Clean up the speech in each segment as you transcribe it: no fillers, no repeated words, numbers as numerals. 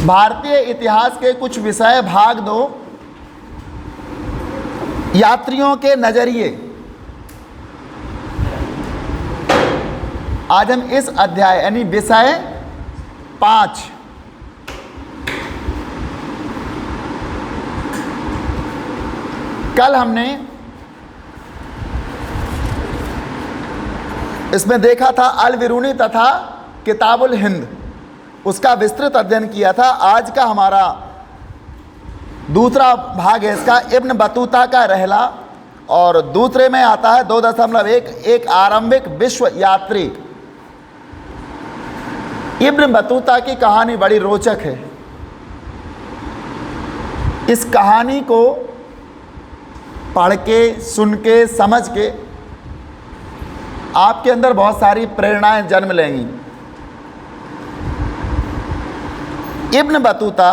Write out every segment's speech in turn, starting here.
भारतीय इतिहास के कुछ विषय भाग 2 यात्रियों के नजरिए। आज हम इस अध्याय यानी विषय 5 कल हमने इसमें देखा था अल बिरूनी तथा किताबुल हिंद, उसका विस्तृत अध्ययन किया था। आज का हमारा दूसरा भाग है इसका इब्न बतूता का रहला, और दूसरे में आता है 2.1 एक आरंभिक विश्व यात्री। इब्न बतूता की कहानी बड़ी रोचक है। इस कहानी को पढ़ के, सुन के, समझ के आपके अंदर बहुत सारी प्रेरणाएं जन्म लेंगी। इब्न बतूता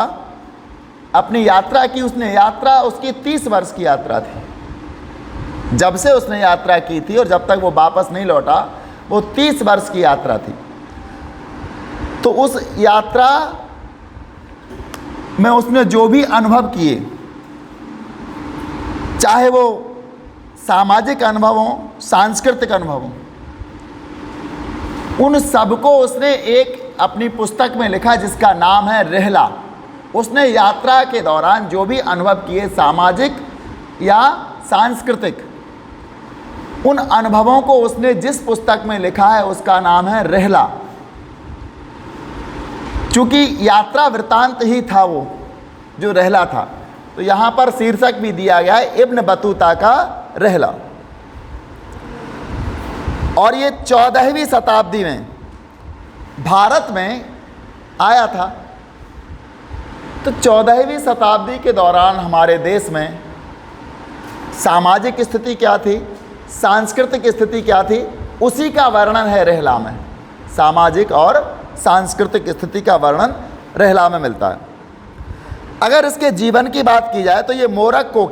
अपनी यात्रा की, उसकी 30 वर्ष की यात्रा थी। जब से उसने यात्रा की थी और जब तक वो वापस नहीं लौटा, वो 30 वर्ष की यात्रा थी। तो उस यात्रा में उसने जो भी अनुभव किए, चाहे वो सामाजिक अनुभव हो, सांस्कृतिक अनुभव हो, उन सबको उसने एक अपनी पुस्तक में लिखा जिसका नाम है रहला। उसने यात्रा के दौरान जो भी अनुभव किए, सामाजिक या सांस्कृतिक, उन अनुभवों को उसने जिस पुस्तक में लिखा है उसका नाम है रहला। चूंकि यात्रा वृत्तांत ही था वो जो रहला था, तो यहाँ पर शीर्षक भी दिया गया है इब्न बतूता का रहला। और ये 14वीं शताब्दी में भारत में आया था। तो 14वीं शताब्दी के दौरान हमारे देश में सामाजिक स्थिति क्या थी, सांस्कृतिक स्थिति क्या थी, उसी का वर्णन है रहला में। सामाजिक और सांस्कृतिक स्थिति का वर्णन रहला में मिलता है। अगर इसके जीवन की बात की जाए तो ये मोरक्को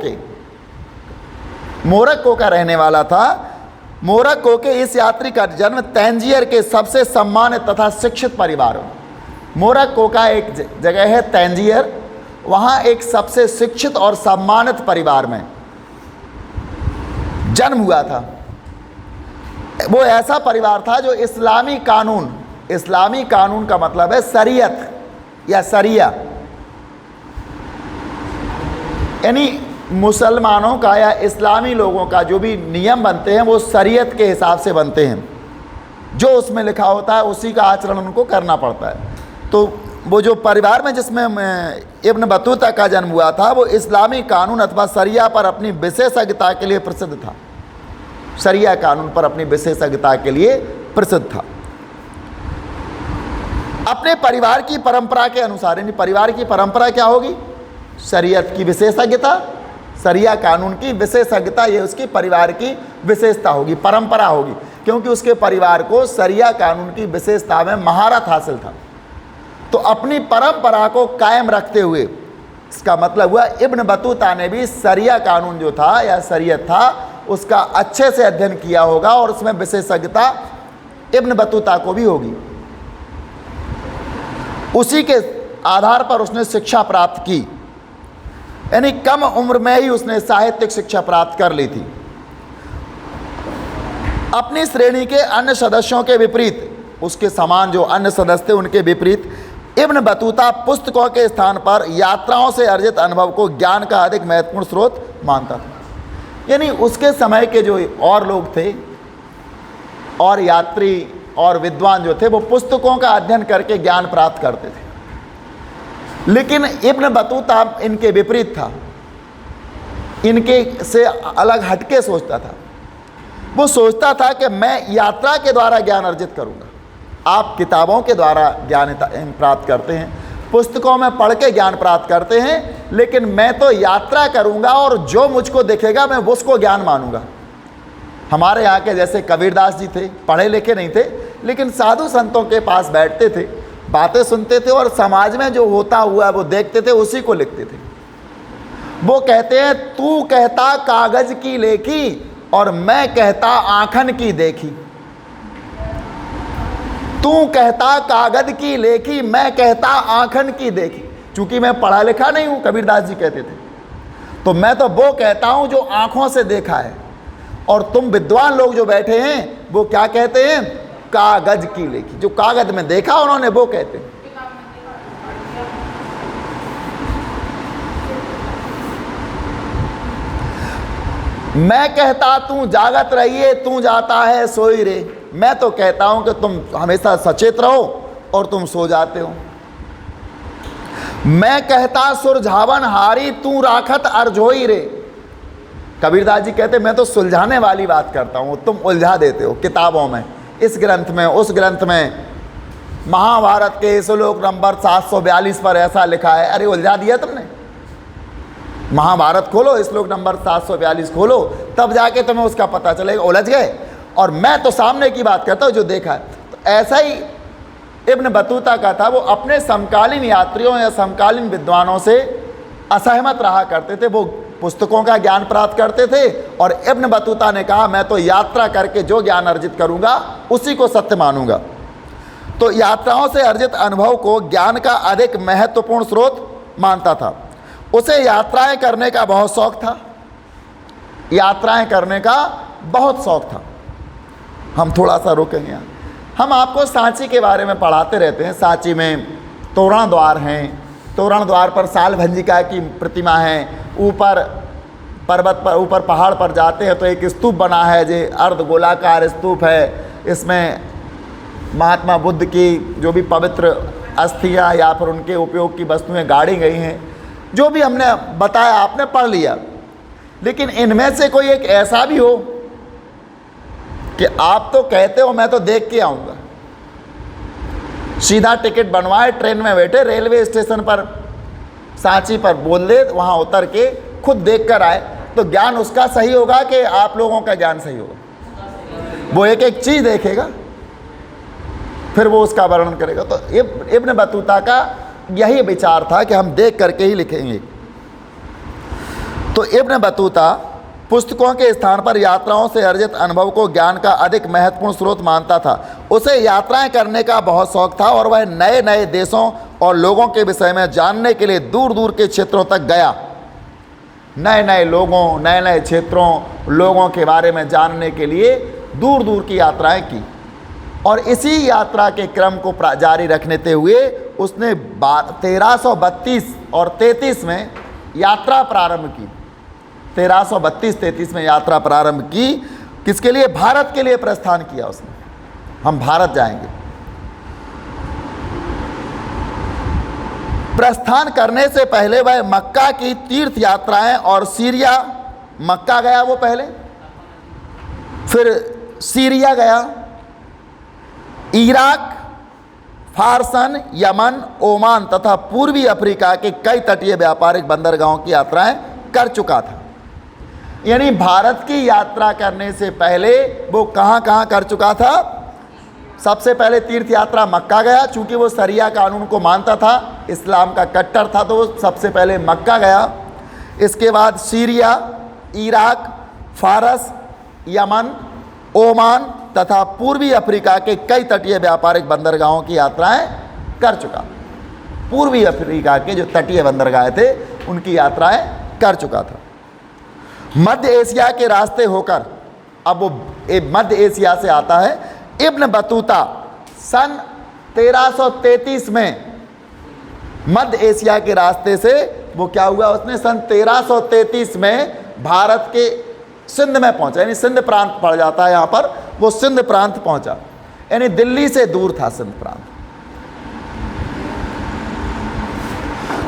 का रहने वाला था। मोरक्को के इस यात्री का जन्म तंजीर के सबसे सम्मानित तथा शिक्षित परिवार में, मोरक्को का एक जगह है तंजीर, वहाँ एक सबसे शिक्षित और सम्मानित परिवार में जन्म हुआ था। वो ऐसा परिवार था जो इस्लामी कानून का मतलब है शरीयत या शरिया, यानी मुसलमानों का या इस्लामी लोगों का जो भी नियम बनते हैं वो शरीयत के हिसाब से बनते हैं। जो उसमें लिखा होता है उसी का आचरण उनको करना पड़ता है। तो वो जो परिवार में जिसमें इब्न बतूता का जन्म हुआ था, वो इस्लामी कानून अथवा शरिया पर अपनी विशेषज्ञता के लिए प्रसिद्ध था। शरिया कानून पर अपनी विशेषज्ञता के लिए प्रसिद्ध था। अपने परिवार की परंपरा के अनुसार, यानी परिवार की परंपरा क्या होगी, शरीयत की विशेषज्ञता, शरिया कानून की विशेषज्ञता, ये उसकी परिवार की विशेषता होगी, परंपरा होगी, क्योंकि उसके परिवार को शरिया कानून की विशेषता में महारत हासिल था। तो अपनी परंपरा को कायम रखते हुए, इसका मतलब हुआ इब्न बतूता ने भी शरिया कानून जो था या शरीयत था उसका अच्छे से अध्ययन किया होगा, और उसमें विशेषज्ञता इब्न बतूता को भी होगी। उसी के आधार पर उसने शिक्षा प्राप्त की, यानी कम उम्र में ही उसने साहित्यिक शिक्षा प्राप्त कर ली थी। अपनी श्रेणी के अन्य सदस्यों के विपरीत, उसके समान जो अन्य सदस्य थे उनके विपरीत, इब्न बतूता पुस्तकों के स्थान पर यात्राओं से अर्जित अनुभव को ज्ञान का अधिक महत्वपूर्ण स्रोत मानता था। यानी उसके समय के जो और लोग थे और यात्री और विद्वान जो थे, वो पुस्तकों का अध्ययन करके ज्ञान प्राप्त करते थे। लेकिन इब्न बतूता इनके विपरीत था, इनके से अलग हटके सोचता था। वो सोचता था कि मैं यात्रा के द्वारा ज्ञान अर्जित करूंगा। आप किताबों के द्वारा ज्ञान प्राप्त करते हैं, पुस्तकों में पढ़ के ज्ञान प्राप्त करते हैं, लेकिन मैं तो यात्रा करूंगा और जो मुझको दिखेगा मैं उसको ज्ञान मानूंगा। हमारे यहाँ के जैसे कबीरदास जी थे, पढ़े लिखे नहीं थे, लेकिन साधु संतों के पास बैठते थे, बातें सुनते थे और समाज में जो होता हुआ वो देखते थे, उसी को लिखते थे। वो कहते हैं, तू कहता कागज की लेखी और मैं कहता आंखन की देखी। तू कहता कागज की लेखी, मैं कहता आंखन की देखी। चूंकि मैं पढ़ा लिखा नहीं हूं, कबीरदास जी कहते थे, तो मैं तो वो कहता हूं जो आंखों से देखा है। और तुम विद्वान लोग जो बैठे हैं वो क्या कहते हैं? कागज की लेखी। जो कागज में देखा उन्होंने वो कहते हैं। मैं कहता तू जागत रहिए, तू जाता है सोई रे। मैं तो कहता हूं कि तुम हमेशा सचेत रहो और तुम सो जाते हो। मैं कहता सुलझावन हारी, तू राखत अर्झोई रे। कबीरदास जी कहते मैं तो सुलझाने वाली बात करता हूं, तुम उलझा देते हो किताबों में, इस ग्रंथ में, उस ग्रंथ में। महाभारत के श्लोक नंबर 742 पर ऐसा लिखा है। अरे उलझा दिया तुमने। महाभारत खोलो, श्लोक नंबर 742 खोलो, तब जाके तुम्हें उसका पता चलेगा। उलझ गए। और मैं तो सामने की बात करता हूँ जो देखा है। तो ऐसा ही इब्न बतूता का था। वो अपने समकालीन यात्रियों या समकालीन विद्वानों से असहमत रहा करते थे। वो पुस्तकों का ज्ञान प्राप्त करते थे और इब्न बतूता ने कहा मैं तो यात्रा करके जो ज्ञान अर्जित करूंगा उसी को सत्य मानूंगा। तो यात्राओं से अर्जित अनुभव को ज्ञान का अधिक महत्वपूर्ण स्रोत मानता था। उसे यात्राएं करने का बहुत शौक था। यात्राएं करने का बहुत शौक था। हम थोड़ा सा रुकेंगे यहाँ। हम आपको सांची के बारे में पढ़ाते रहते हैं। सांची में तोरण द्वार हैं। तोरण द्वार पर साल भंजिका की प्रतिमा है। ऊपर पर्वत पर, ऊपर पहाड़ पर जाते हैं तो एक स्तूप बना है जो अर्ध गोलाकार स्तूप है। इसमें महात्मा बुद्ध की जो भी पवित्र अस्थियाँ या फिर उनके उपयोग की वस्तुएं गाड़ी गई हैं। जो भी हमने बताया आपने पढ़ लिया। लेकिन इनमें से कोई एक ऐसा भी हो कि आप तो कहते हो मैं तो देख के आऊँगा, सीधा टिकट बनवाए, ट्रेन में बैठे, रेलवे स्टेशन पर सांची पर बोल दे, वहाँ उतर के खुद देख कर आए, तो ज्ञान उसका सही होगा कि आप लोगों का ज्ञान सही होगा? वो एक एक चीज़ देखेगा फिर वो उसका वर्णन करेगा। तो इब्न बतूता का यही विचार था कि हम देख करके ही लिखेंगे। तो इब्न बतूता पुस्तकों के स्थान पर यात्राओं से अर्जित अनुभव को ज्ञान का अधिक महत्वपूर्ण स्रोत मानता था। उसे यात्राएं करने का बहुत शौक था और वह नए नए देशों और लोगों के विषय में जानने के लिए दूर दूर के क्षेत्रों तक गया। नए नए लोगों, नए नए क्षेत्रों, लोगों के बारे में जानने के लिए दूर दूर की यात्राएं की। और इसी यात्रा के क्रम को जारी रखते हुए उसने 1332 और 33 में यात्रा प्रारंभ की। 1332-33 में यात्रा प्रारंभ की। किसके लिए? भारत के लिए प्रस्थान किया उसने। हम भारत जाएंगे। प्रस्थान करने से पहले वह मक्का की तीर्थ यात्राएं और सीरिया, मक्का गया वो पहले, फिर सीरिया गया, इराक, फारसन, यमन, ओमान तथा पूर्वी अफ्रीका के कई तटीय व्यापारिक बंदरगाहों की यात्राएं कर चुका था। यानी भारत की यात्रा करने से पहले वो कहाँ कहाँ कर चुका था? सबसे पहले तीर्थ यात्रा मक्का गया, चूँकि वो शरिया कानून को मानता था, इस्लाम का कट्टर था, तो वो सबसे पहले मक्का गया। इसके बाद सीरिया, इराक, फारस, यमन, ओमान तथा पूर्वी अफ्रीका के कई तटीय व्यापारिक बंदरगाहों की यात्राएं कर चुका। पूर्वी अफ्रीका के जो तटीय बंदरगाह थे उनकी यात्राएं कर चुका था। मध्य एशिया के रास्ते होकर, अब वो मध्य एशिया से आता है। इब्न बतूता सन 1333 में मध्य एशिया के रास्ते से वो क्या हुआ, उसने सन 1333 में भारत के सिंध में पहुंचा। यानी सिंध प्रांत पड़ जाता है यहाँ पर, वो सिंध प्रांत पहुंचा। यानी दिल्ली से दूर था सिंध प्रांत।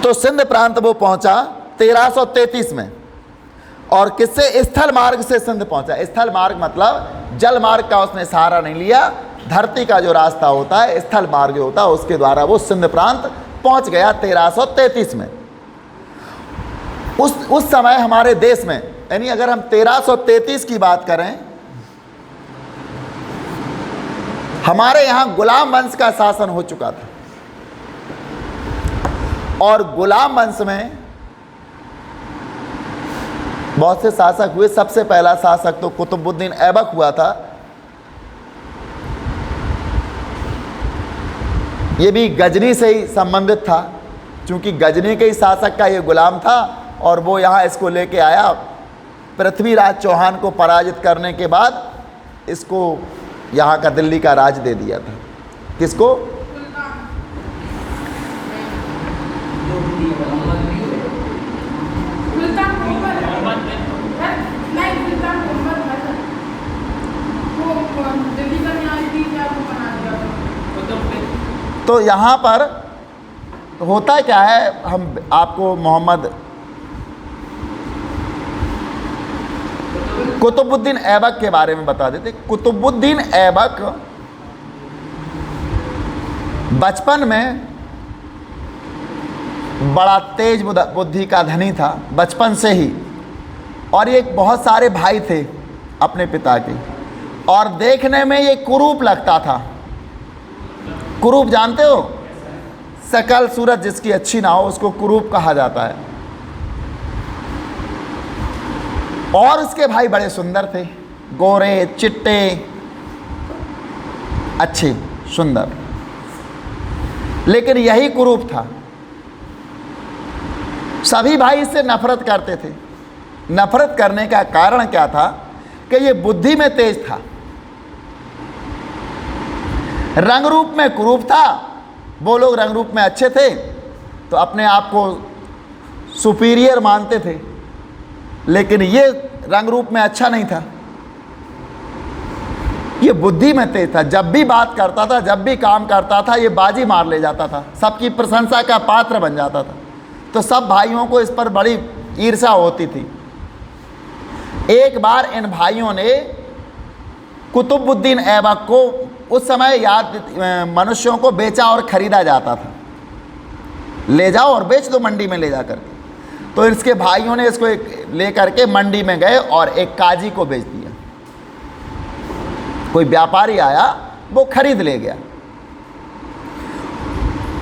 तो सिंध प्रांत वो पहुंचा 1333 में। और किससे? स्थल मार्ग से सिंध पहुंचा। स्थल मार्ग मतलब जल मार्ग का उसने सहारा नहीं लिया, धरती का जो रास्ता होता है, स्थल मार्ग जो होता है, उसके द्वारा वो सिंध प्रांत पहुंच गया 1333 में। उस समय हमारे देश में, यानी अगर हम 1333 की बात करें, हमारे यहाँ गुलाम वंश का शासन हो चुका था। और गुलाम वंश में बहुत से शासक हुए। सबसे पहला शासक तो कुतुबुद्दीन ऐबक हुआ था। ये भी गजनी से ही संबंधित था। चूँकि गजनी के ही शासक का ये गुलाम था और वो यहाँ इसको लेके आया। पृथ्वीराज चौहान को पराजित करने के बाद इसको यहाँ का दिल्ली का राज दे दिया था। किसको? तो यहाँ पर होता क्या है, हम आपको मोहम्मद कुतुबुद्दीन ऐबक के बारे में बता देते। कुतुबुद्दीन ऐबक बचपन में बड़ा तेज बुद्धि का धनी था, बचपन से ही। और ये बहुत सारे भाई थे अपने पिता के, और देखने में ये कुरूप लगता था। कुरूप जानते हो? शकल सूरत जिसकी अच्छी ना हो उसको कुरूप कहा जाता है। और उसके भाई बड़े सुंदर थे, गोरे चिट्टे, अच्छे सुंदर, लेकिन यही कुरूप था। सभी भाई इससे नफरत करते थे। नफरत करने का कारण क्या था कि ये बुद्धि में तेज था, रंग रूप में कुरूप था। वो लोग रंग रूप में अच्छे थे तो अपने आप को सुपीरियर मानते थे, लेकिन ये रंग रूप में अच्छा नहीं था, ये बुद्धि में तेज था। जब भी बात करता था, जब भी काम करता था, ये बाजी मार ले जाता था, सबकी प्रशंसा का पात्र बन जाता था। तो सब भाइयों को इस पर बड़ी ईर्ष्या होती थी। एक बार इन भाइयों ने कुतुबुद्दीन ऐबक को, उस समय मनुष्यों को बेचा और ख़रीदा जाता था, ले जाओ और बेच दो मंडी में ले जा करके। तो इसके भाइयों ने इसको ले करके मंडी में गए और एक काजी को बेच दिया। कोई व्यापारी आया, वो खरीद ले गया।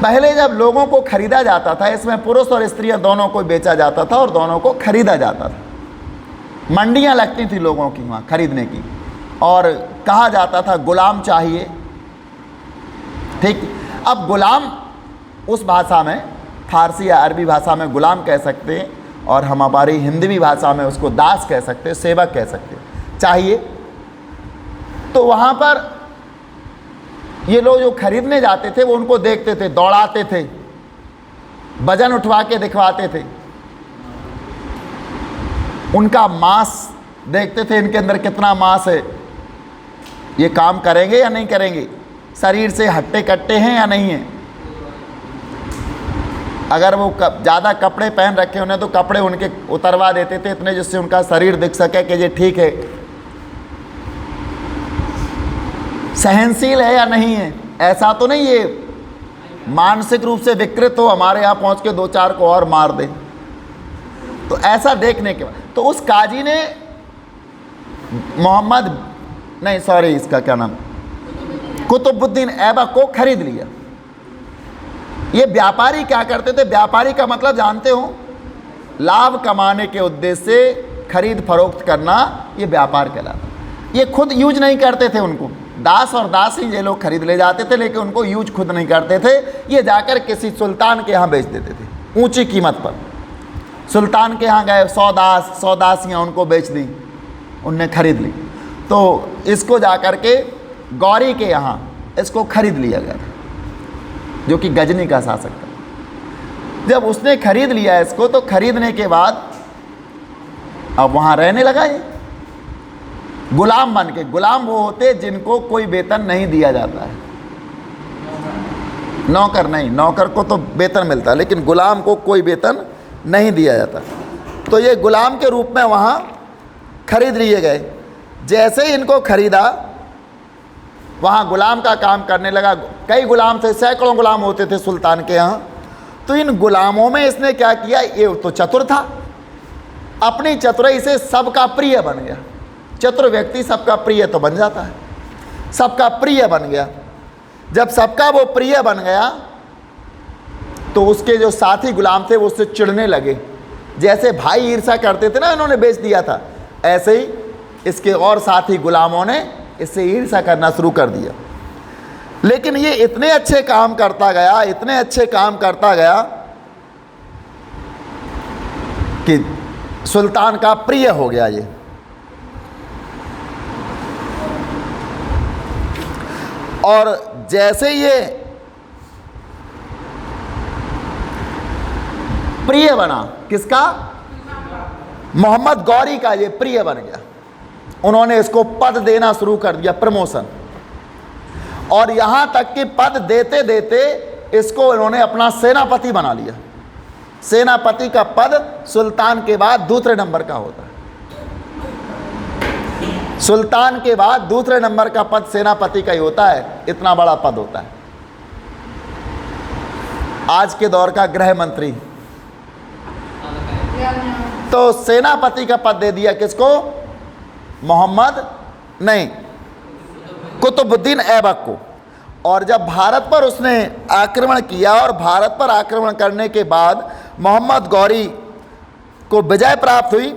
पहले जब लोगों को खरीदा जाता था, इसमें पुरुष और स्त्रियां दोनों को बेचा जाता था और दोनों को खरीदा जाता था। मंडियां लगती थी लोगों की वहाँ खरीदने की, और कहा जाता था गुलाम चाहिए। ठीक, अब गुलाम उस भाषा में, फारसी या अरबी भाषा में गुलाम कह सकते हैं, और हम हमारी हिंदी भाषा में उसको दास कह सकते हैं, सेवक कह सकते हैं, चाहिए। तो वहाँ पर ये लोग जो खरीदने जाते थे वो उनको देखते थे, दौड़ाते थे, वजन उठवा के दिखवाते थे, उनका मांस देखते थे, इनके अंदर कितना मांस है, ये काम करेंगे या नहीं करेंगे, शरीर से हट्टे कट्टे हैं या नहीं हैं। अगर वो ज़्यादा कपड़े पहन रखे उन्हें तो कपड़े उनके उतरवा देते थे इतने जिससे उनका शरीर दिख सके कि ये ठीक है, सहनशील है या नहीं है। ऐसा तो नहीं ये मानसिक रूप से विकृत हो, हमारे यहाँ पहुँच के दो चार को और मार दे। तो ऐसा देखने के बाद तो उस काजी ने इसका क्या नाम, कुतुबुद्दीन ऐबक को खरीद लिया। ये व्यापारी क्या करते थे? व्यापारी का मतलब जानते हो, लाभ कमाने के उद्देश्य से खरीद फरोख्त करना, ये व्यापार कहलाता। ये खुद यूज नहीं करते थे, उनको दास और दासी ये लोग खरीद ले जाते थे, लेकिन उनको यूज खुद नहीं करते थे। ये जाकर किसी सुल्तान के यहाँ बेच देते थे ऊंची कीमत पर। सुल्तान के यहाँ गए, 100 दासियाँ उनको बेच दी, उनने खरीद ली। तो इसको जाकर के गौरी के यहाँ इसको खरीद लिया गया था, जो कि गजनी का शासक था। जब उसने खरीद लिया इसको, तो खरीदने के बाद अब वहाँ रहने लगा ये गुलाम बन के। गुलाम वो होते जिनको कोई वेतन नहीं दिया जाता है, नौकर नहीं, नौकर को तो वेतन मिलता है, लेकिन गुलाम को कोई वेतन नहीं दिया जाता। तो ये गुलाम के रूप में वहाँ खरीद लिए गए। जैसे ही इनको खरीदा, वहाँ गुलाम का काम करने लगा। कई गुलाम थे, सैकड़ों गुलाम होते थे सुल्तान के यहाँ। तो इन गुलामों में इसने क्या किया, ये तो चतुर था, अपनी चतुराई से सबका प्रिय बन गया। चतुर व्यक्ति सबका प्रिय तो बन जाता है, सबका प्रिय बन गया। जब सबका वो प्रिय बन गया तो उसके जो साथी गुलाम थे वो उससे चिढ़ने लगे। जैसे भाई ईर्ष्या करते थे ना, इन्होंने बेच दिया था, ऐसे ही इसके और साथी गुलामों ने इससे ईर्ष्या करना शुरू कर दिया। लेकिन ये इतने अच्छे काम करता गया, इतने अच्छे काम करता गया कि सुल्तान का प्रिय हो गया ये। और जैसे ये प्रिय बना, किसका? मोहम्मद गौरी का ये प्रिय बन गया, उन्होंने इसको पद देना शुरू कर दिया, प्रमोशन। और यहां तक कि पद देते देते इसको इन्होंने अपना सेनापति बना लिया। सेनापति का पद सुल्तान के बाद दूसरे नंबर का होता है। सुल्तान के बाद दूसरे नंबर का पद सेनापति का ही होता है, इतना बड़ा पद होता है। आज के दौर का गृह मंत्री, तो सेनापति का पद दे दिया किसको? मोहम्मद नहीं, कुतुबुद्दीन ऐबक को। और जब भारत पर उसने आक्रमण किया और भारत पर आक्रमण करने के बाद मोहम्मद गौरी को विजय प्राप्त हुई,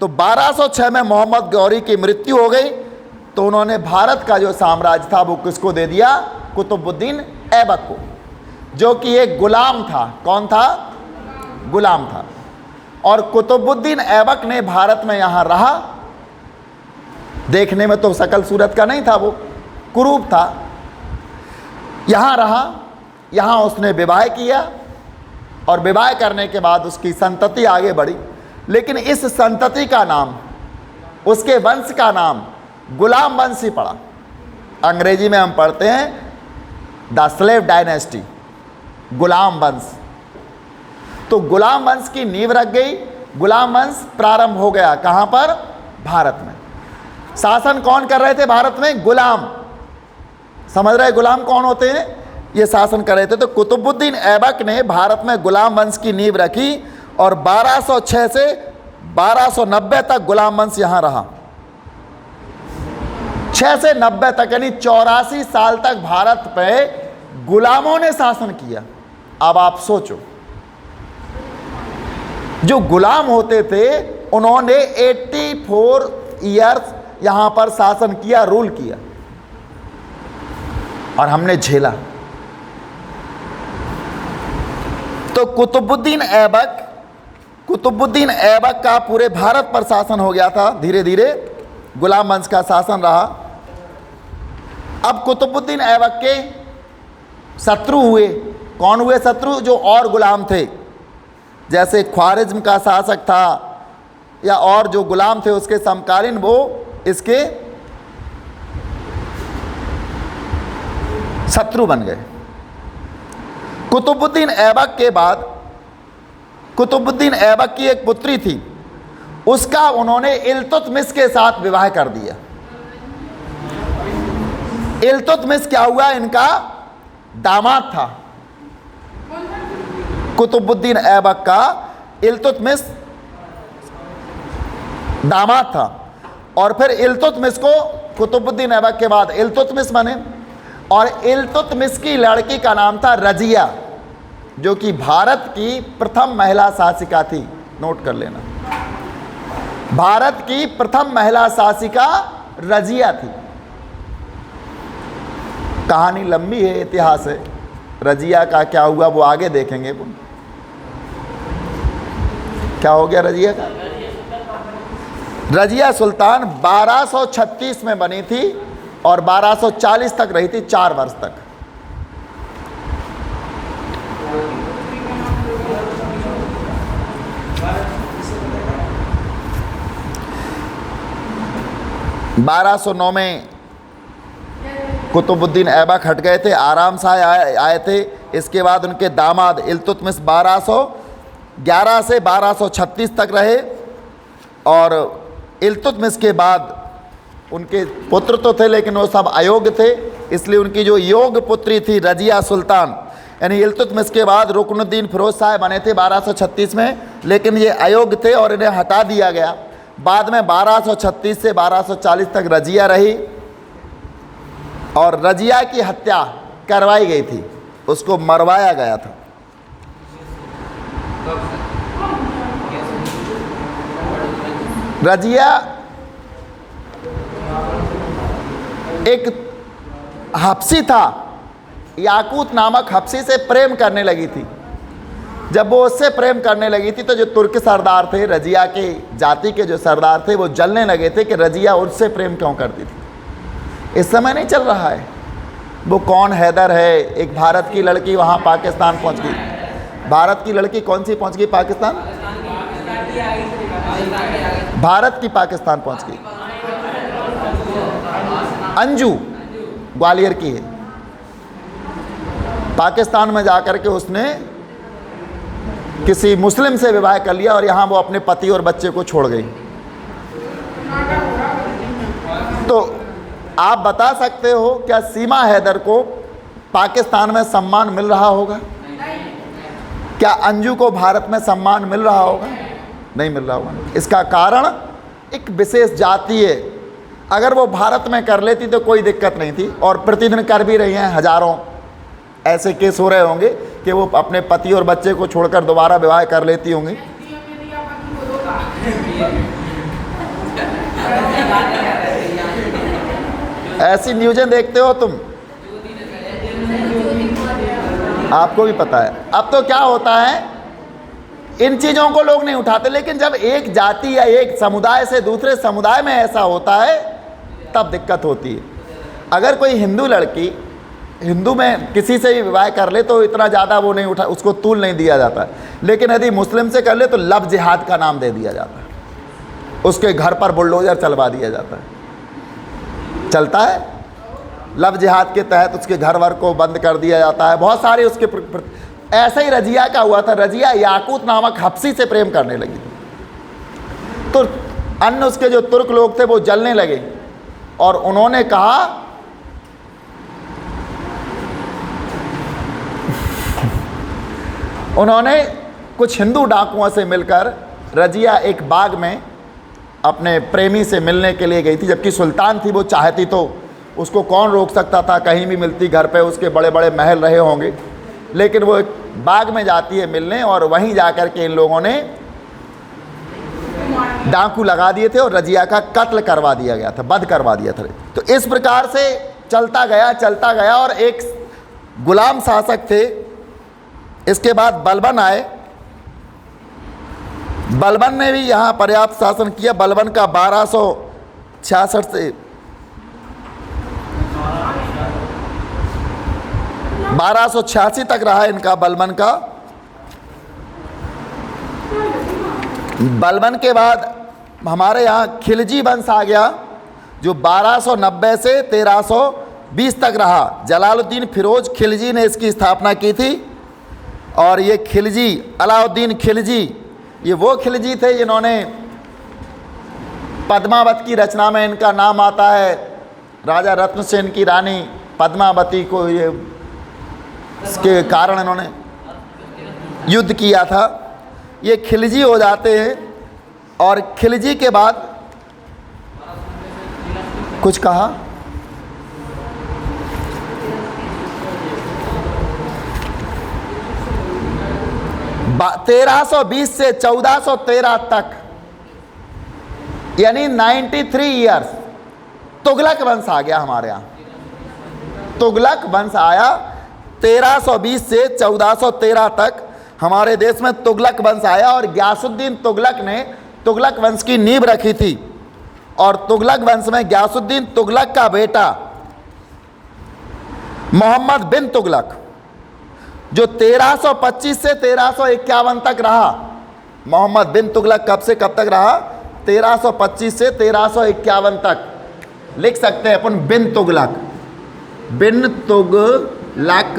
तो 1206 में मोहम्मद गौरी की मृत्यु हो गई। तो उन्होंने भारत का जो साम्राज्य था वो किसको दे दिया? कुतुबुद्दीन ऐबक को, जो कि एक गुलाम था। कौन था? गुलाम था। और कुतुबुद्दीन ऐबक ने भारत में यहाँ रहा। देखने में तो शकल सूरत का नहीं था, वो कुरूप था। यहाँ रहा, यहाँ उसने विवाह किया और विवाह करने के बाद उसकी संतति आगे बढ़ी। लेकिन इस संतति का नाम, उसके वंश का नाम गुलाम वंश ही पड़ा। अंग्रेजी में हम पढ़ते हैं द स्लेव डायनेस्टी, गुलाम वंश। तो गुलाम वंश की नींव रख गई, गुलाम वंश प्रारंभ हो गया। कहाँ पर? भारत में। शासन कौन कर रहे थे भारत में? गुलाम। समझ रहे गुलाम कौन होते हैं? ये शासन कर रहे थे। तो कुतुबुद्दीन ऐबक ने भारत में गुलाम वंश की नींव रखी और 1206 से 1290 तक गुलाम वंश यहाँ रहा। 6 से 90 तक, यानी 84 साल तक भारत पे गुलामों ने शासन किया। अब आप सोचो, जो गुलाम होते थे उन्होंने 84 ईयर्स यहां पर शासन किया, रूल किया, और हमने झेला। तो कुतुबुद्दीन ऐबक का पूरे भारत पर शासन हो गया था। धीरे धीरे गुलाम वंश का शासन रहा। अब कुतुबुद्दीन ऐबक के शत्रु हुए। कौन हुए शत्रु? जो और गुलाम थे, जैसे ख्वारिज्म का शासक था या और जो गुलाम थे उसके समकालीन, वो इसके शत्रु बन गए। कुतुबुद्दीन ऐबक के बाद कुतुबुद्दीन ऐबक की एक पुत्री थी, उसका उन्होंने इल्तुतमिश के साथ विवाह कर दिया। इल्तुतमिश क्या हुआ? इनका दामाद था। कुतुबुद्दीन ऐबक का इल्तुतमिश दामाद था। और फिर इल्तुतमिश को, कुतुबुद्दीन ऐबक के बाद इल्तुतमिश बने, और इल्तुतमिश की लड़की का नाम था रजिया, जो कि भारत की प्रथम महिला शासिका थी। नोट कर लेना, भारत की प्रथम महिला शासिका रजिया थी। कहानी लंबी है, इतिहास है। रजिया का क्या हुआ वो आगे देखेंगे। क्या हो गया रजिया का? रजिया सुल्तान 1236 में बनी थी और 1240 तक रही थी, 4 वर्ष तक। (1209) में कुतुबुद्दीन ऐबक हट गए थे, आराम से आए थे। इसके बाद उनके दामाद इल्तुतमिश 1211 से 1236 तक रहे। और इल्तुतमिश के बाद उनके पुत्र तो थे, लेकिन वो सब अयोग्य थे। इसलिए उनकी जो योग्य पुत्री थी रजिया सुल्तान, यानी इल्तुतमिश के बाद रुकनुद्दीन फिरोज शाह बने थे 1236 में, लेकिन ये अयोग्य थे और इन्हें हटा दिया गया। बाद में 1236 से 1240 तक रजिया रही, और रजिया की हत्या करवाई गई थी, उसको मरवाया गया था। रजिया एक हफ्सी था, याकूत नामक हफ्सी से प्रेम करने लगी थी। जब वो उससे प्रेम करने लगी थी तो जो तुर्क सरदार थे, रजिया के जाति के जो सरदार थे, वो जलने लगे थे कि रजिया उससे प्रेम क्यों करती थी। इस समय नहीं चल रहा है। वो कौन हैदर है, एक भारत की लड़की वहाँ पाकिस्तान पहुँच गई। भारत की लड़की कौन सी पहुँच गई पाकिस्तान? भारत की पाकिस्तान पहुँच गई। अंजू ग्वालियर की है। पाकिस्तान में जाकर के उसने किसी मुस्लिम से विवाह कर लिया और यहाँ वो अपने पति और बच्चे को छोड़ गई। तो आप बता सकते हो क्या सीमा हैदर को पाकिस्तान में सम्मान मिल रहा होगा? क्या अंजू को भारत में सम्मान मिल रहा होगा? नहीं मिल रहा होगा। इसका कारण एक विशेष जाति है। अगर वो भारत में कर लेती तो कोई दिक्कत नहीं थी, और प्रतिदिन कर भी रही हैं। हजारों ऐसे केस हो रहे होंगे कि वो अपने पति और बच्चे को छोड़कर दोबारा विवाह कर लेती होंगी। ऐसी न्यूज़ें देखते हो तुम, आपको भी पता है। अब तो क्या होता है, इन चीज़ों को लोग नहीं उठाते, लेकिन जब एक जाति या एक समुदाय से दूसरे समुदाय में ऐसा होता है तब दिक्कत होती है। अगर कोई हिंदू लड़की हिंदू में किसी से भी विवाह कर ले तो इतना ज़्यादा वो नहीं उठा, उसको तूल नहीं दिया जाता। लेकिन यदि मुस्लिम से कर ले तो लव जिहाद का नाम दे दिया जाता है, उसके घर पर बुलडोजर चलवा दिया जाता है। चलता है लव जिहाद के तहत उसके घर वर को बंद कर दिया जाता है। बहुत सारे उसके ऐसा ही रजिया का हुआ था। रजिया याकूत नामक हफ्सी से प्रेम करने लगी तो अन्य उसके जो तुर्क लोग थे वो जलने लगे और उन्होंने कहा उन्होंने कुछ हिंदू डाकुओं से मिलकर, रजिया एक बाग में अपने प्रेमी से मिलने के लिए गई थी, जबकि सुल्तान थी, वो चाहती तो उसको कौन रोक सकता था, कहीं भी मिलती, घर पे उसके बड़े बड़े महल रहे होंगे। लेकिन वो एक बाग में जाती है मिलने और वहीं जाकर के इन लोगों ने डाकू लगा दिए थे और रजिया का कत्ल करवा दिया गया था, वध करवा दिया था। तो इस प्रकार से चलता गया और एक गुलाम शासक थे। इसके बाद बलबन आए। बलबन ने भी यहाँ पर्याप्त शासन किया। बलबन का 1266 से 1286 तक रहा इनका बलबन का। बलबन के बाद हमारे यहाँ खिलजी वंश आ गया जो 1290 से 1320 तक रहा। जलालुद्दीन फिरोज खिलजी ने इसकी स्थापना की थी। और ये खिलजी, अलाउद्दीन खिलजी, ये वो खिलजी थे जिन्होंने पद्मावत की रचना में इनका नाम आता है। राजा रत्नसेन की रानी पद्मावती को ये इसके कारण इन्होंने युद्ध किया था। ये खिलजी हो जाते हैं। और खिलजी के बाद कुछ कहा, बा 1320 से 1413 तक यानी 93 ईयर्स तुगलक वंश आ गया हमारे यहाँ। तुगलक वंश आया 1320 से 1413 तक हमारे देश में तुगलक वंश आया। और गयासुद्दीन तुगलक ने तुगलक वंश की नींव रखी थी। और तुगलक वंश में गयासुद्दीन तुगलक का बेटा मोहम्मद बिन तुगलक जो 1325 से 1351 तक रहा। मोहम्मद बिन तुगलक कब से कब तक रहा? 1325 से 1351 तक। लिख सकते हैं अपन बिन तुगलक। बिन तुगलक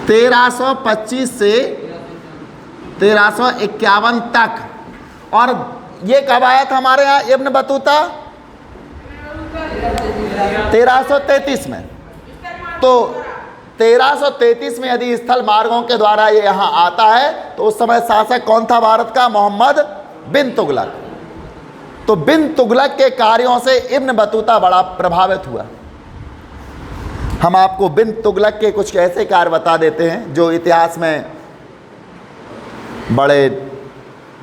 1325 से 1351 तक। और ये कब आया था हमारे यहाँ इब्न बतूता? 1333 में। तो 1333 में यदि स्थल मार्गों के द्वारा ये यहाँ आता है तो उस समय शासक कौन था भारत का? मोहम्मद बिन तुगलक। तो बिन तुगलक के कार्यों से इब्न बतूता बड़ा प्रभावित हुआ। हम आपको बिन तुगलक के कुछ ऐसे कार्य बता देते हैं जो इतिहास में बड़े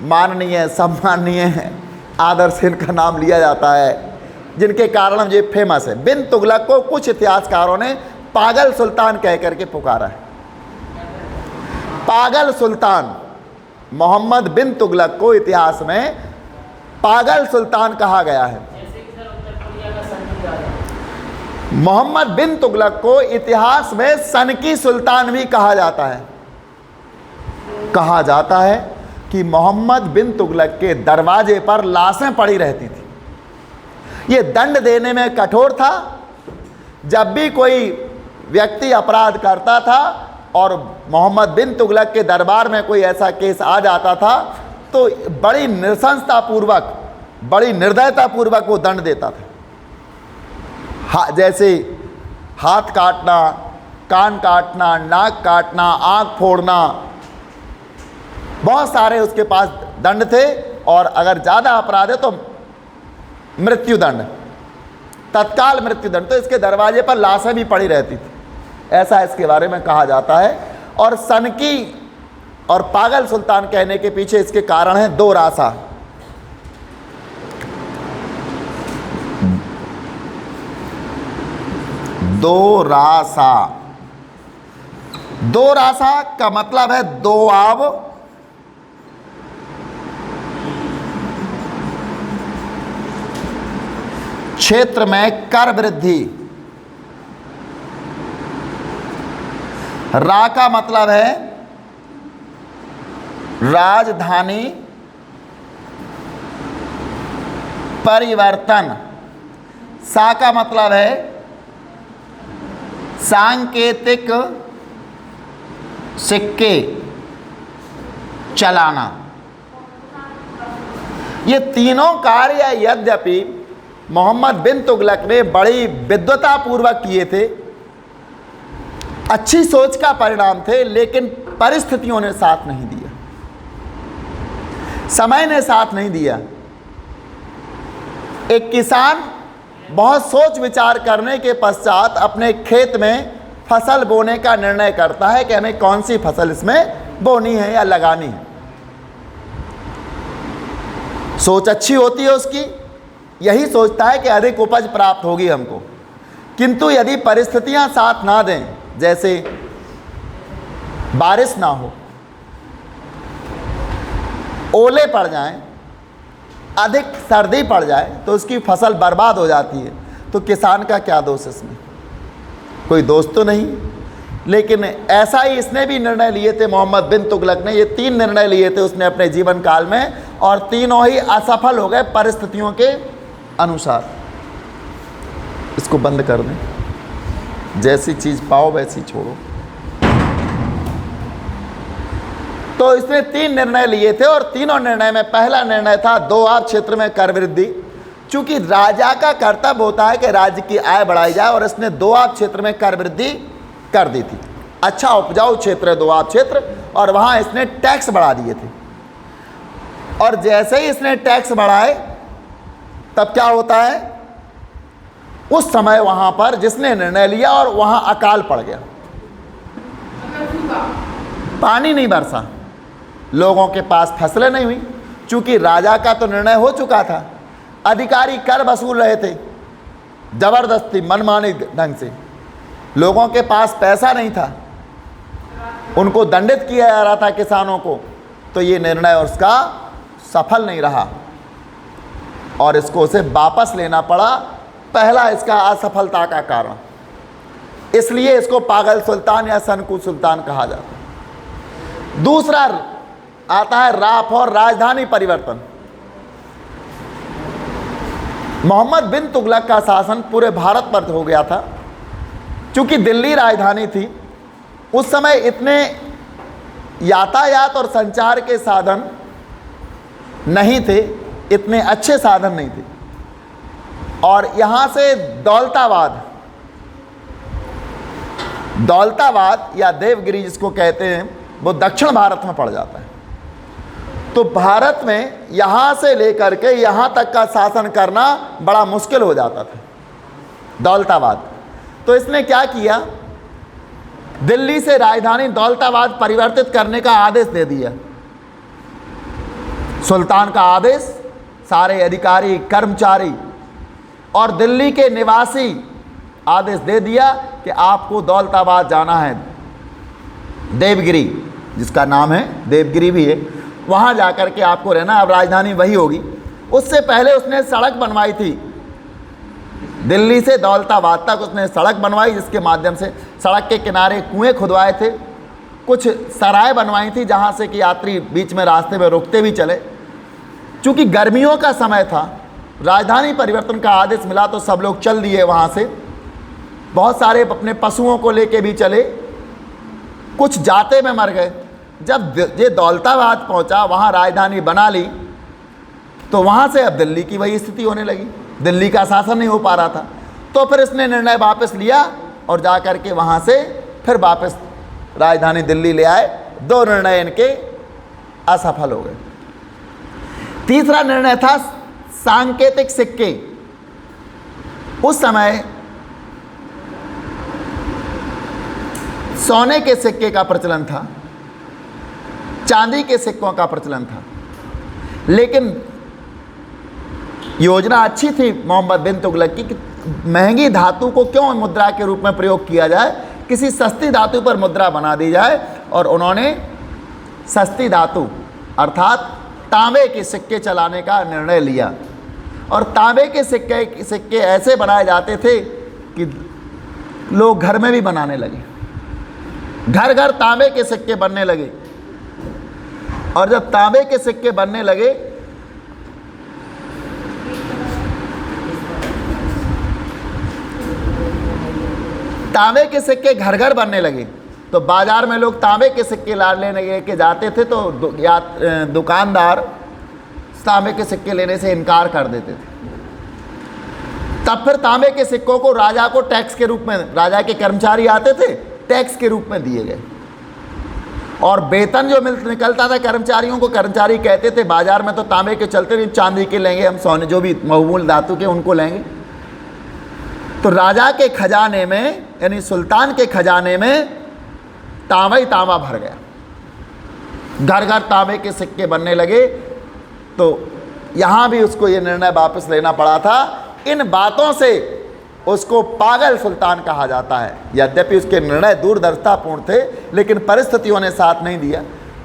माननीय, सम्माननीय हैं, आदर से इनका नाम लिया जाता है, जिनके कारण ये फेमस है। बिन तुगलक को कुछ इतिहासकारों ने पागल सुल्तान कह करके पुकारा है। पागल सुल्तान, मोहम्मद बिन तुगलक को इतिहास में पागल सुल्तान कहा गया है। मोहम्मद बिन तुगलक को इतिहास में सनकी सुल्तान भी कहा जाता है। कहा जाता है कि मोहम्मद बिन तुगलक के दरवाजे पर लाशें पड़ी रहती थी। ये दंड देने में कठोर था। जब भी कोई व्यक्ति अपराध करता था और मोहम्मद बिन तुगलक के दरबार में कोई ऐसा केस आ जाता था तो बड़ी नृशंसतापूर्वक, बड़ी निर्दयतापूर्वक वो दंड देता था। जैसे हाथ काटना, कान काटना, नाक काटना, आँख फोड़ना, बहुत सारे उसके पास दंड थे। और अगर ज़्यादा अपराध है तो मृत्युदंड, तत्काल मृत्युदंड। तो इसके दरवाजे पर लाशें भी पड़ी रहती थी, ऐसा इसके बारे में कहा जाता है। और सनकी और पागल सुल्तान कहने के पीछे इसके कारण है दो रासा। दो रासा, दो रासा का मतलब है दो आव, क्षेत्र में कर वृद्धि। रा का मतलब है राजधानी परिवर्तन। सा का मतलब है सांकेतिक सिक्के चलाना। ये तीनों कार्य यद्यपि मोहम्मद बिन तुगलक ने बड़ी विद्वतापूर्वक किए थे, अच्छी सोच का परिणाम थे, लेकिन परिस्थितियों ने साथ नहीं दिया, समय ने साथ नहीं दिया। एक किसान बहुत सोच विचार करने के पश्चात अपने खेत में फसल बोने का निर्णय करता है कि हमें कौन सी फसल इसमें बोनी है या लगानी है। सोच अच्छी होती है उसकी, यही सोचता है कि अधिक उपज प्राप्त होगी हमको। किंतु यदि परिस्थितियां साथ ना दें, जैसे बारिश ना हो, ओले पड़ जाएं, अधिक सर्दी पड़ जाए तो उसकी फसल बर्बाद हो जाती है। तो किसान का क्या दोष इसमें? कोई दोष तो नहीं। लेकिन ऐसा ही इसने भी निर्णय लिए थे, मोहम्मद बिन तुगलक ने। ये तीन निर्णय लिए थे उसने अपने जीवन काल में, और तीनों ही असफल हो गए परिस्थितियों के अनुसार। इसको बंद कर दें, जैसी चीज़ पाओ वैसी छोड़ो। तो इसने तीन निर्णय लिए थे, और तीनों निर्णय में पहला निर्णय था दोआब क्षेत्र में कर वृद्धि। चूंकि राजा का कर्तव्य होता है कि राज्य की आय बढ़ाई जाए, और इसने दोआब क्षेत्र में कर वृद्धि कर दी थी। अच्छा उपजाऊ क्षेत्र है दोआब क्षेत्र, और वहाँ इसने टैक्स बढ़ा दिए थे। और जैसे ही इसने टैक्स बढ़ाए तब क्या होता है, उस समय वहाँ पर जिसने निर्णय लिया और वहाँ अकाल पड़ गया, पानी नहीं बरसा, लोगों के पास फसलें नहीं हुई। चूंकि राजा का तो निर्णय हो चुका था, अधिकारी कर वसूल रहे थे जबरदस्ती मनमानी ढंग से, लोगों के पास पैसा नहीं था, उनको दंडित किया जा रहा था किसानों को। तो ये निर्णय उसका सफल नहीं रहा और इसको उसे वापस लेना पड़ा, पहला इसका असफलता का कारण। इसलिए इसको पागल सुल्तान या सनकू सुल्तान कहा जाता है। दूसरा आता है राफ और राजधानी परिवर्तन। मोहम्मद बिन तुगलक का शासन पूरे भारत पर हो गया था। चूंकि दिल्ली राजधानी थी, उस समय इतने यातायात और संचार के साधन नहीं थे, इतने अच्छे साधन नहीं थे। और यहाँ से दौलताबाद या देवगिरी जिसको कहते हैं, वो दक्षिण भारत में पड़ जाता है। तो भारत में यहाँ से लेकर के यहाँ तक का शासन करना बड़ा मुश्किल हो जाता था, दौलताबाद। तो इसने क्या किया, दिल्ली से राजधानी दौलताबाद परिवर्तित करने का आदेश दे दिया। सुल्तान का आदेश, सारे अधिकारी कर्मचारी और दिल्ली के निवासी आदेश दे दिया कि आपको दौलताबाद जाना है, देवगिरी। जिसका नाम है देवगिरी भी है, वहाँ जा कर के आपको रहना। अब राजधानी वही होगी। उससे पहले उसने सड़क बनवाई थी, दिल्ली से दौलताबाद तक उसने सड़क बनवाई, जिसके माध्यम से सड़क के किनारे कुएं खुदवाए थे, कुछ सराय बनवाई थी जहाँ से कि यात्री बीच में रास्ते में रुकते भी चले। चूँकि गर्मियों का समय था, राजधानी परिवर्तन का आदेश मिला तो सब लोग चल दिए वहाँ से। बहुत सारे अपने पशुओं को लेके भी चले, कुछ जाते में मर गए। जब ये दौलताबाद पहुँचा, वहाँ राजधानी बना ली, तो वहाँ से अब दिल्ली की वही स्थिति होने लगी, दिल्ली का शासन नहीं हो पा रहा था। तो फिर इसने निर्णय वापस लिया और जा कर के वहाँ से फिर वापस राजधानी दिल्ली ले आए। दो निर्णय इनके असफल हो गए। तीसरा निर्णय था सांकेतिक सिक्के। उस समय सोने के सिक्के का प्रचलन था, चांदी के सिक्कों का प्रचलन था, लेकिन योजना अच्छी थी मोहम्मद बिन तुगलक की कि महंगी धातु को क्यों मुद्रा के रूप में प्रयोग किया जाए, किसी सस्ती धातु पर मुद्रा बना दी जाए। और उन्होंने सस्ती धातु अर्थात तांबे के सिक्के चलाने का निर्णय लिया। और तांबे के सिक्के ऐसे बनाए जाते थे कि लोग घर में भी बनाने लगे, घर घर तांबे के सिक्के बनने लगे। और जब तांबे के सिक्के बनने लगे तांबे के सिक्के घर घर बनने लगे, तो बाजार में लोग तांबे के सिक्के लेने के जाते थे, तो दुकानदार तांबे के सिक्के लेने से इनकार कर देते थे। तब फिर तांबे के सिक्कों को राजा को टैक्स के रूप में, राजा के कर्मचारी आते थे, टैक्स के रूप में दिए गए। और वेतन जो निकलता था कर्मचारियों को, कर्मचारी कहते थे बाजार में तो तांबे के चलते नहीं, चांदी के लेंगे हम, सोने जो भी बहुमूल्य धातु के उनको लेंगे। तो राजा के खजाने में, यानी सुल्तान के खजाने में तांबा ही तांबा भर गया, घर घर तांबे के सिक्के बनने लगे। तो यहाँ भी उसको ये निर्णय वापस लेना पड़ा था। इन बातों से उसको पागल सुल्तान कहा जाता है। यद्यपि उसके निर्णय दूरदर्शितापूर्ण थे, लेकिन परिस्थितियों ने साथ नहीं दिया,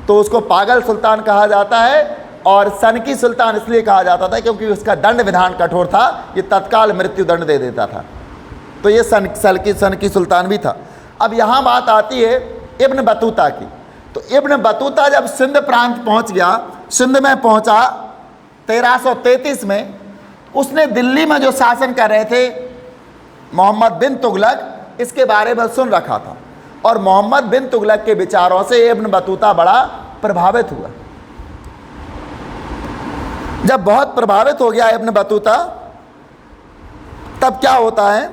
तो उसको पागल सुल्तान कहा जाता है। और सनकी सुल्तान इसलिए कहा जाता था क्योंकि उसका दंड विधान कठोर था, ये तत्काल मृत्यु दंड दे देता था। तो ये सनकी सुल्तान भी था। अब यहाँ बात आती है इब्न बतूता की। तो इब्न बतूता जब सिंध प्रांत पहुँच गया, सिंध में पहुँचा 1333 में, उसने दिल्ली में जो शासन कर रहे थे मोहम्मद बिन तुगलक, इसके बारे में सुन रखा था। और मोहम्मद बिन तुगलक के विचारों से इब्न बतूता बड़ा प्रभावित हुआ। जब बहुत प्रभावित हो गया इब्न बतूता, तब क्या होता है,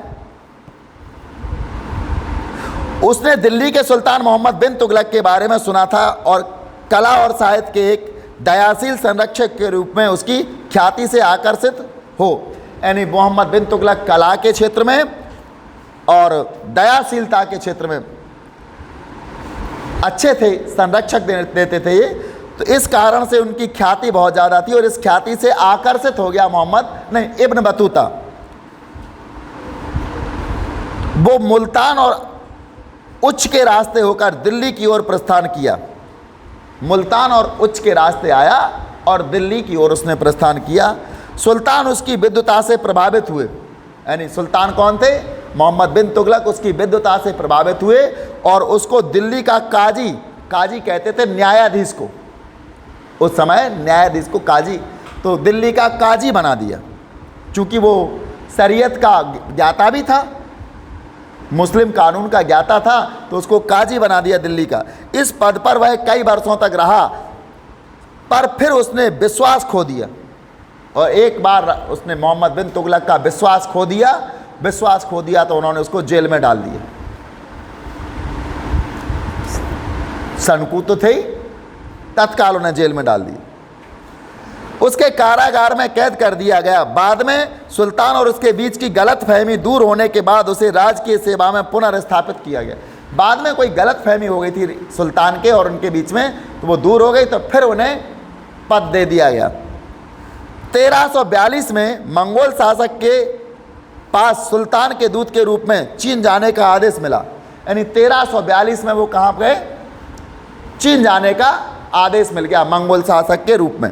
उसने दिल्ली के सुल्तान मोहम्मद बिन तुगलक के बारे में सुना था और कला और साहित्य के एक दयाशील संरक्षक के रूप में उसकी ख्याति से आकर्षित हो। यानी मोहम्मद बिन तुगलक कला के क्षेत्र में और दयाशीलता के क्षेत्र में अच्छे थे, संरक्षक देते थे ये। तो इस कारण से उनकी ख्याति बहुत ज़्यादा थी और इस ख्याति से आकर्षित हो गया इब्न बतूता। वो मुल्तान और उच्च के रास्ते होकर दिल्ली की ओर प्रस्थान किया। मुल्तान और उच्च के रास्ते आया और दिल्ली की ओर उसने प्रस्थान किया। सुल्तान उसकी विद्वता से प्रभावित हुए। यानी सुल्तान कौन थे? मोहम्मद बिन तुगलक उसकी विद्वता से प्रभावित हुए और उसको दिल्ली का काजी कहते थे न्यायाधीश को, उस समय न्यायाधीश को काजी, तो दिल्ली का काजी बना दिया। चूँकि वो शरीयत का ज्ञाता भी था, मुस्लिम कानून का ज्ञाता था, तो उसको काजी बना दिया दिल्ली का। इस पद पर वह कई वर्षों तक रहा, पर फिर उसने विश्वास खो दिया। और एक बार उसने मोहम्मद बिन तुगलक का विश्वास खो दिया तो उन्होंने उसको जेल में डाल दिया। सनकू तो थे, तत्काल उन्हें जेल में डाल दिया। उसके कारागार में कैद कर दिया गया। बाद में सुल्तान और उसके बीच की गलत फहमी दूर होने के बाद उसे राजकीय सेवा में पुनर्स्थापित किया गया। बाद में कोई गलत फहमी हो गई थी सुल्तान के और उनके बीच में, तो वो दूर हो गई, तो फिर उन्हें पद दे दिया गया। 1342 में मंगोल शासक के पास सुल्तान के दूत के रूप में चीन जाने का आदेश मिला। यानी 1342 में वो कहाँ गए? चीन जाने का आदेश मिल गया मंगोल शासक के रूप में।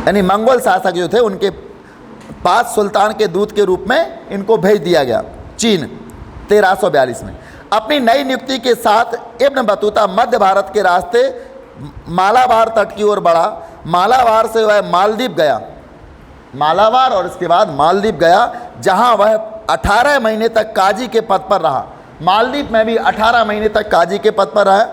यानी मंगोल शासक जो थे उनके पास सुल्तान के दूत के रूप में इनको भेज दिया गया चीन 1342 में। अपनी नई नियुक्ति के साथ इब्न बतूता मध्य भारत के रास्ते मालाबार तट की ओर बढ़ा। मालाबार से वह मालदीव गया, मालाबार और इसके बाद मालदीव गया, जहां वह 18 महीने तक काजी के पद पर रहा। मालदीव में भी 18 महीने तक काजी के पद पर रहा।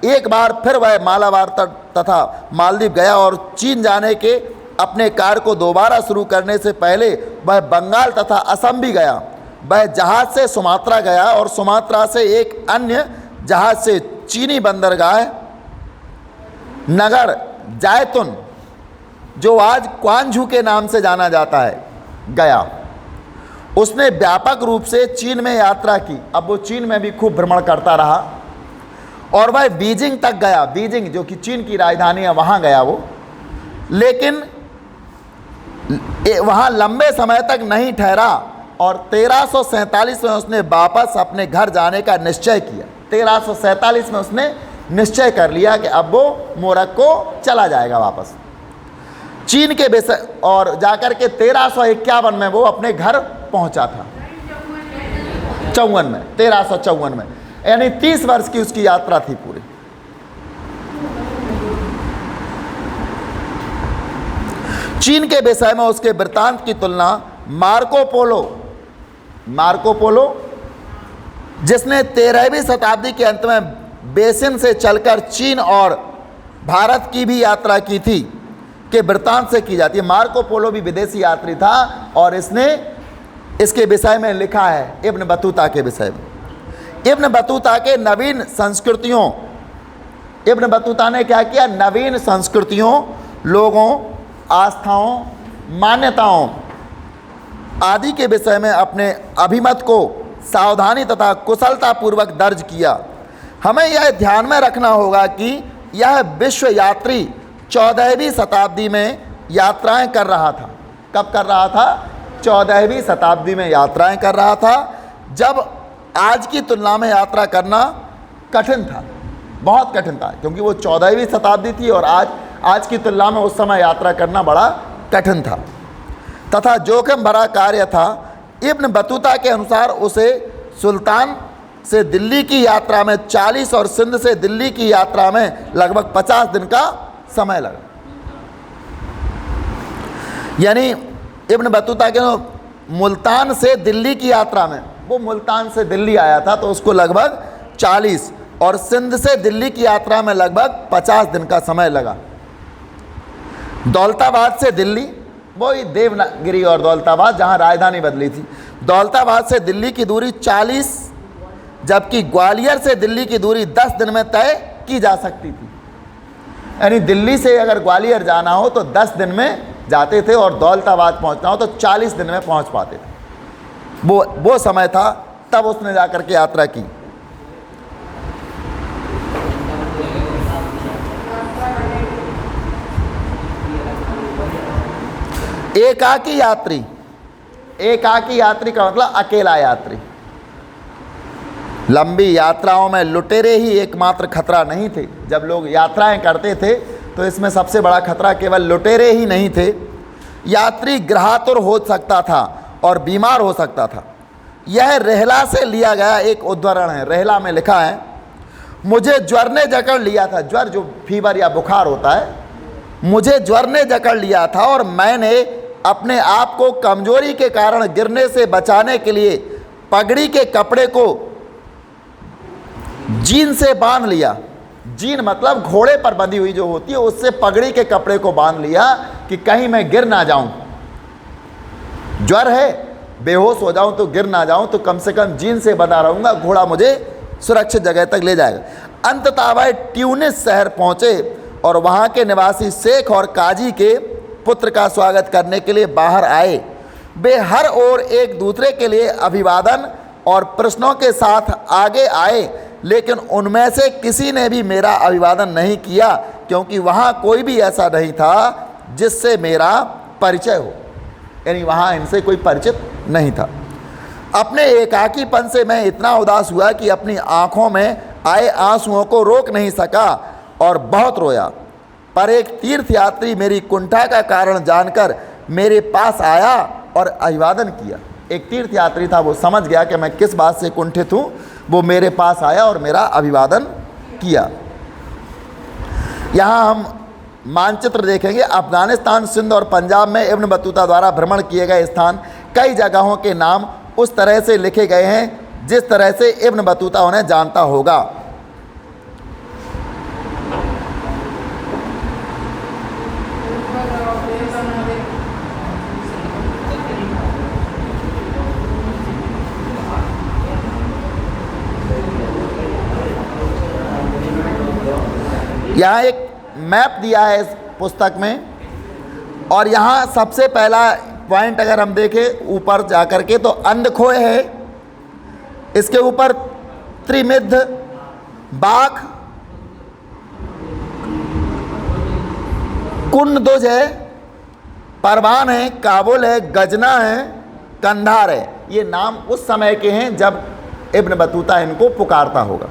एक बार फिर वह मालाबार तट तथा मालदीव गया और चीन जाने के अपने कार्य को दोबारा शुरू करने से पहले वह बंगाल तथा असम भी गया। वह जहाज से सुमात्रा गया और सुमात्रा से एक अन्य जहाज से चीनी बंदरगाह नगर जायतुन, जो आज क्वांझू के नाम से जाना जाता है, गया। उसने व्यापक रूप से चीन में यात्रा की। अब वो चीन में भी खूब भ्रमण करता रहा और वह बीजिंग तक गया। बीजिंग जो कि चीन की राजधानी है, वहाँ गया वो, लेकिन वहाँ लंबे समय तक नहीं ठहरा और 1347 में उसने वापस अपने घर जाने का निश्चय किया। 1347 में उसने निश्चय कर लिया कि अब वो मोरक्को चला जाएगा वापस चीन के विषय, और जाकर के 1351 में वो अपने घर पहुंचा था। 1354 में, यानी 30 वर्ष की उसकी यात्रा थी पूरी। चीन के विषय में उसके वृत्तांत की तुलना मार्को पोलो जिसने 13वीं शताब्दी के अंत में बेसिन से चलकर चीन और भारत की भी यात्रा की थी के वृत्तांत से की जाती है। मार्को पोलो भी विदेशी यात्री था और इसने इसके विषय में लिखा है इब्न बतूता के विषय में। इब्न बतूता के नवीन संस्कृतियों, इब्न बतूता ने क्या किया, नवीन संस्कृतियों, लोगों, आस्थाओं, मान्यताओं आदि के विषय में अपने अभिमत को सावधानी तथा कुशलतापूर्वक दर्ज किया। हमें यह ध्यान में रखना होगा कि यह विश्व यात्री 14वीं शताब्दी में यात्राएं कर रहा था। कब कर रहा था? 14वीं शताब्दी में यात्राएं कर रहा था, जब आज की तुलना में यात्रा करना कठिन था, बहुत कठिन था, क्योंकि वो 14वीं शताब्दी थी और आज की तुलना में उस समय यात्रा करना बड़ा कठिन था तथा जोखिम भरा कार्य था। इब्न बतूता के अनुसार उसे सुल्तान से दिल्ली की यात्रा में 40 और सिंध से दिल्ली की यात्रा में लगभग 50 दिन का समय लगा। यानी इब्न बतूता के मुल्तान से दिल्ली की यात्रा में, वो मुल्तान से दिल्ली आया था तो उसको लगभग 40 और सिंध से दिल्ली की यात्रा में लगभग 50 दिन का समय लगा। दौलताबाद से दिल्ली, वही देवगिरी और दौलताबाद जहाँ राजधानी बदली थी, दौलताबाद से दिल्ली की दूरी 40, जबकि ग्वालियर से दिल्ली की दूरी 10 दिन में तय की जा सकती थी। यानी दिल्ली से अगर ग्वालियर जाना हो तो 10 दिन में जाते थे और दौलताबाद पहुंचना हो तो 40 दिन में पहुंच पाते थे। वो समय था, तब उसने जाकर के यात्रा की। एकाकी यात्री, एकाकी यात्री का मतलब अकेला यात्री। लंबी यात्राओं में लुटेरे ही एकमात्र खतरा नहीं थे। जब लोग यात्राएं करते थे तो इसमें सबसे बड़ा खतरा केवल लुटेरे ही नहीं थे, यात्री ग्रहातुर हो सकता था और बीमार हो सकता था। यह रेहला से लिया गया एक उद्धरण है। रेहला में लिखा है, मुझे ज्वर ने जकड़ लिया था। ज्वर जो फीवर या बुखार होता है, मुझे ज्वर ने जकड़ लिया था और मैंने अपने आप को कमजोरी के कारण गिरने से बचाने के लिए पगड़ी के कपड़े को जीन से बांध लिया। जीन मतलब घोड़े पर बंधी हुई जो होती है, उससे पगड़ी के कपड़े को बांध लिया कि कहीं मैं गिर ना जाऊं। ज्वर है, बेहोश हो जाऊं तो गिर ना जाऊं, तो कम से कम जीन से बंधा रहूंगा, घोड़ा मुझे सुरक्षित जगह तक ले जाएगा। अंततः वह ट्यूनिस शहर पहुंचे और वहां के निवासी शेख और काजी के पुत्र का स्वागत करने के लिए बाहर आए। वे हर ओर एक दूसरे के लिए अभिवादन और प्रश्नों के साथ आगे आए, लेकिन उनमें से किसी ने भी मेरा अभिवादन नहीं किया, क्योंकि वहाँ कोई भी ऐसा नहीं था जिससे मेरा परिचय हो। यानी वहाँ इनसे कोई परिचित नहीं था। अपने एकाकीपन से मैं इतना उदास हुआ कि अपनी आंखों में आए आंसुओं को रोक नहीं सका और बहुत रोया। पर एक तीर्थयात्री मेरी कुंठा का कारण जानकर मेरे पास आया और अभिवादन किया। एक तीर्थयात्री था, वो समझ गया कि मैं किस बात से कुंठित हूँ, वो मेरे पास आया और मेरा अभिवादन किया। यहाँ हम मानचित्र देखेंगे। अफगानिस्तान, सिंध और पंजाब में इब्न बतूता द्वारा भ्रमण किए गए स्थान, कई जगहों के नाम उस तरह से लिखे गए हैं जिस तरह से इब्न बतूता उन्हें जानता होगा। यहाँ एक मैप दिया है इस पुस्तक में, और यहाँ सबसे पहला पॉइंट अगर हम देखें ऊपर जाकर के तो अंधखोए है, इसके ऊपर त्रिमिध, बाख, कुंडुज है, परवान है, काबुल है, गजना है, कंधार है। ये नाम उस समय के हैं जब इब्न बतूता इनको पुकारता होगा।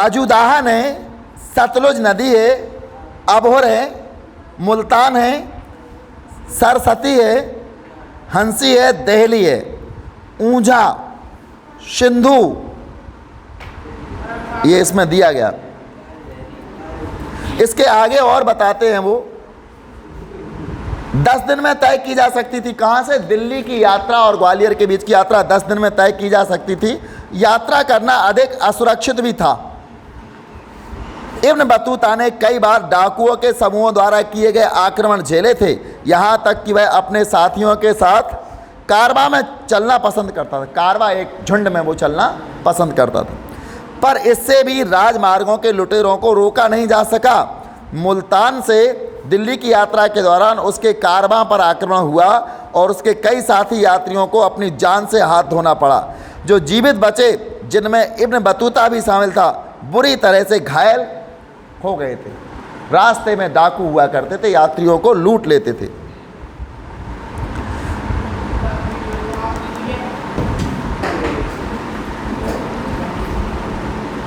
अजुदाहन है, सतलुज नदी है, अबोहर है, मुल्तान है, सरस्वती है, हंसी है, दहली है, ऊंझा, सिंधु, ये इसमें दिया गया। इसके आगे और बताते हैं वो 10 दिन में तय की जा सकती थी। कहाँ से? दिल्ली की यात्रा और ग्वालियर के बीच की यात्रा 10 दिन में तय की जा सकती थी। यात्रा करना अधिक असुरक्षित भी था। इब्न बतूता ने कई बार डाकुओं के समूहों द्वारा किए गए आक्रमण झेले थे, यहाँ तक कि वह अपने साथियों के साथ कारवा में चलना पसंद करता था। कारवा, एक झुंड में वो चलना पसंद करता था, पर इससे भी राजमार्गों के लुटेरों को रोका नहीं जा सका। मुल्तान से दिल्ली की यात्रा के दौरान उसके कारवा पर आक्रमण हुआ और उसके कई साथी यात्रियों को अपनी जान से हाथ धोना पड़ा। जो जीवित बचे, जिनमें इब्न बतूता भी शामिल था, बुरी तरह से घायल हो गए थे। रास्ते में डाकू हुआ करते थे, यात्रियों को लूट लेते थे।